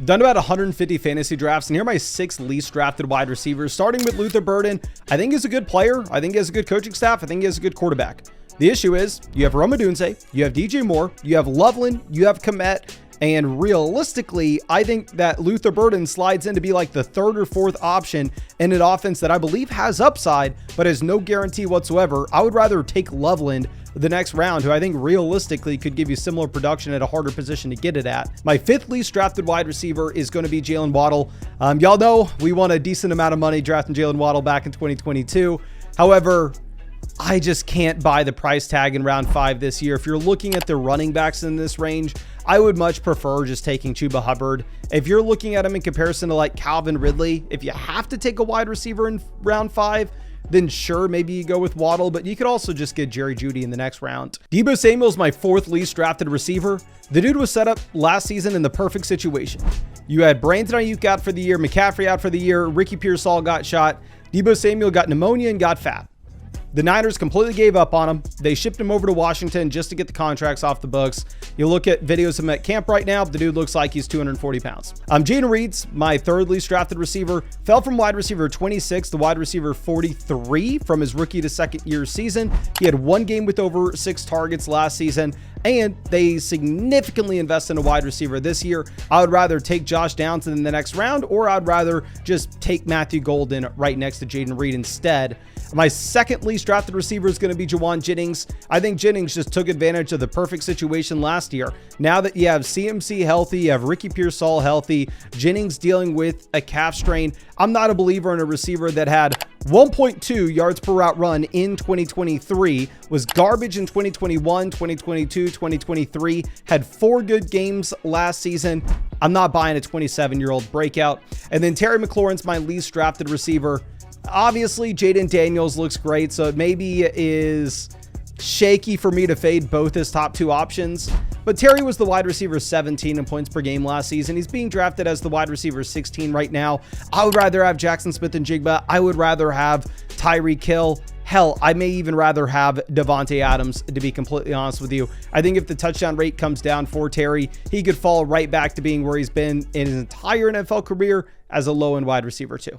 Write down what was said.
done about 150 fantasy drafts, and here are my 6 least drafted wide receivers, starting with Luther Burton. I think he's a good player. I think he has a good coaching staff. I think he has a good quarterback. The issue is you have Rome Odunze, you have DJ Moore, you have Loveland, you have Komet, and realistically, I think that Luther Burton slides in to be like the 3rd or 4th option in an offense that I believe has upside, but has no guarantee whatsoever. I would rather take Loveland the next round, who I think realistically could give you similar production at a harder position to get it at. My 5th least drafted wide receiver is going to be Jaylen Waddle. Y'all know we won a decent amount of money drafting Jaylen Waddle back in 2022. However, I just can't buy the price tag in round 5 this year. If you're looking at the running backs in this range, I would much prefer just taking Chuba Hubbard. If you're looking at him in comparison to like Calvin Ridley, if you have to take a wide receiver in round 5, then sure, maybe you go with Waddle, but you could also just get Jerry Jeudy in the next round. Deebo Samuel is my 4th least drafted receiver. The dude was set up last season in the perfect situation. You had Brandon Ayuk out for the year, McCaffrey out for the year, Ricky Pearsall got shot, Deebo Samuel got pneumonia and got fat. The Niners completely gave up on him. They shipped him over to Washington just to get the contracts off the books. You look at videos of him at camp right now, the dude looks like he's 240 pounds. Jaden Reed's my 3rd least drafted receiver. Fell from wide receiver 26 to wide receiver 43 from his rookie to 2nd year season. He had 1 game with over 6 targets last season, and they significantly invest in a wide receiver this year. I would rather take Josh Downs in the next round, or I'd rather just take Matthew Golden right next to Jaden Reed instead. My 2nd least drafted receiver is going to be Jauan Jennings. I think Jennings just took advantage of the perfect situation last year. Now that you have CMC healthy, you have Ricky Pearsall healthy, Jennings dealing with a calf strain, I'm not a believer in a receiver that had 1.2 yards per route run in 2023, was garbage in 2021, 2022, 2023, had 4 good games last season. I'm not buying a 27-year-old breakout. And then Terry McLaurin's my least drafted receiver. Obviously, Jaden Daniels looks great, so it maybe is shaky for me to fade both his top 2 options. But Terry was the wide receiver 17 in points per game last season. He's being drafted as the wide receiver 16 right now. I would rather have Jackson Smith-Njigba. I would rather have Tyreek Hill. Hell, I may even rather have Devontae Adams, to be completely honest with you. I think if the touchdown rate comes down for Terry, he could fall right back to being where he's been in his entire NFL career as a low-end wide receiver too.